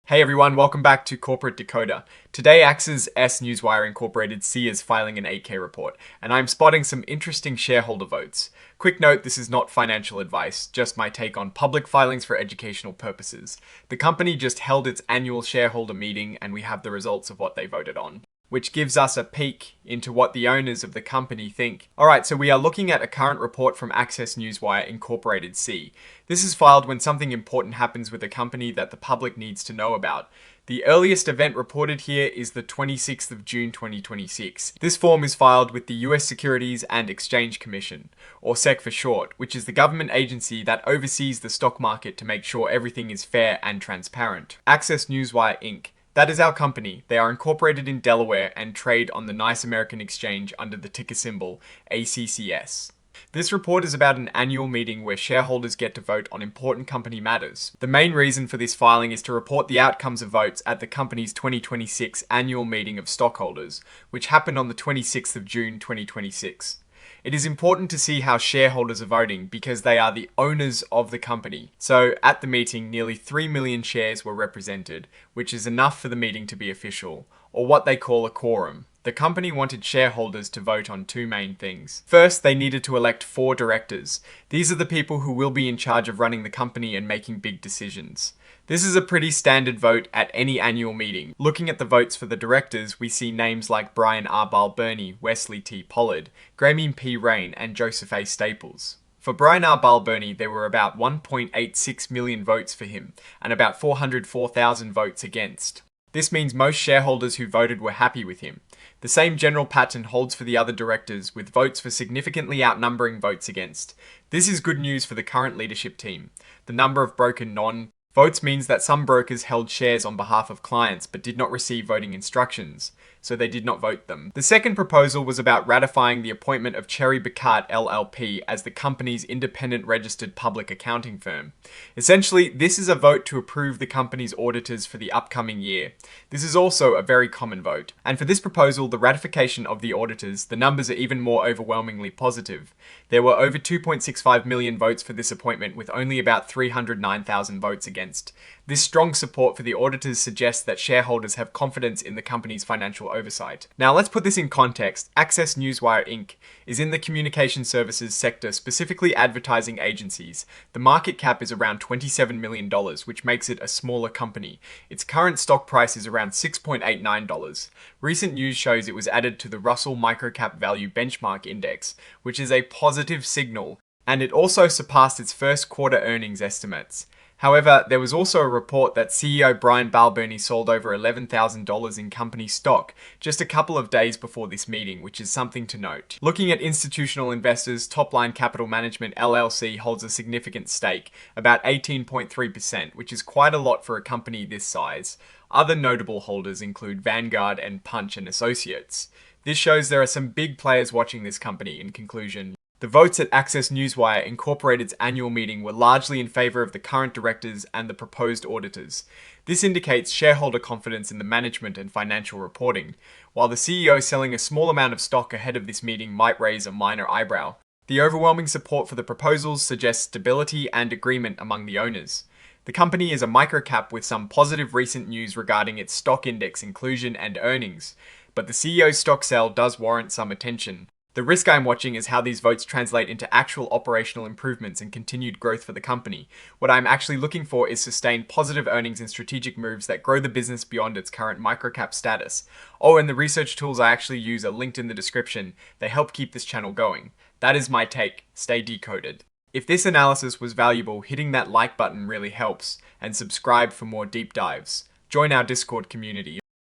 Hey everyone, welcome back to Corporate Decoder. Today, ACCESS Newswire Inc. is filing an 8K report, and I'm spotting some interesting shareholder votes. Quick note, this is not financial advice, just my take on public filings for educational purposes. The company just held its annual shareholder meeting, and we have the results of what they voted on, which gives us a peek into what the owners of the company think. Alright, so we are looking at a current report from ACCESS Newswire Inc. This is filed when something important happens with a company that the public needs to know about. The earliest event reported here is the 26th of June 2026. This form is filed with the US Securities and Exchange Commission, or SEC for short, which is the government agency that oversees the stock market to make sure everything is fair and transparent. ACCESS Newswire Inc. That is our company. They are incorporated in Delaware and trade on the Nice American Exchange under the ticker symbol ACCS. This report is about an annual meeting where shareholders get to vote on important company matters. The main reason for this filing is to report the outcomes of votes at the company's 2026 annual meeting of stockholders, which happened on the 26th of June 2026. It is important to see how shareholders are voting because they are the owners of the company. So at the meeting, nearly 3 million shares were represented, which is enough for the meeting to be official, or what they call a quorum. The company wanted shareholders to vote on two main things. First, they needed to elect 4 directors. These are the people who will be in charge of running the company and making big decisions. This is a pretty standard vote at any annual meeting. Looking at the votes for the directors, we see names like Brian R. Balbirnie, Wesley T. Pollard, Graeme P. Rein, and Joseph A. Staples. For Brian R. Balbirnie, there were about 1.86 million votes for him, and about 404,000 votes against. This means most shareholders who voted were happy with him. The same general pattern holds for the other directors, with votes for significantly outnumbering votes against. This is good news for the current leadership team. The number of broken non-votes means that some brokers held shares on behalf of clients but did not receive voting instructions, so they did not vote them. The second proposal was about ratifying the appointment of Cherry Bekaert LLP as the company's independent registered public accounting firm. Essentially, this is a vote to approve the company's auditors for the upcoming year. This is also a very common vote. And for this proposal, the ratification of the auditors, the numbers are even more overwhelmingly positive. There were over 2.65 million votes for this appointment, with only about 309,000 votes against. This strong support for the auditors suggests that shareholders have confidence in the company's financial oversight. Now let's put this in context. ACCESS Newswire Inc. is in the communication services sector, specifically advertising agencies. The market cap is around $27 million, which makes it a smaller company. Its current stock price is around $6.89. Recent news shows it was added to the Russell Microcap Value Benchmark Index, which is a positive signal, and it also surpassed its first quarter earnings estimates. However, there was also a report that CEO Brian Balbirnie sold over $11,000 in company stock just a couple of days before this meeting, which is something to note. Looking at institutional investors, Topline Capital Management LLC holds a significant stake, about 18.3%, which is quite a lot for a company this size. Other notable holders include Vanguard and Punch and Associates. This shows there are some big players watching this company. In conclusion, the votes at ACCESS Newswire Incorporated's annual meeting were largely in favor of the current directors and the proposed auditors. This indicates shareholder confidence in the management and financial reporting, while the CEO selling a small amount of stock ahead of this meeting might raise a minor eyebrow. The overwhelming support for the proposals suggests stability and agreement among the owners. The company is a microcap with some positive recent news regarding its stock index inclusion and earnings, but the CEO's stock sale does warrant some attention. The risk I'm watching is how these votes translate into actual operational improvements and continued growth for the company. What I'm actually looking for is sustained positive earnings and strategic moves that grow the business beyond its current microcap status. Oh, and the research tools I actually use are linked in the description. They help keep this channel going. That is my take. Stay decoded. If this analysis was valuable, hitting that like button really helps, and subscribe for more deep dives. Join our Discord community.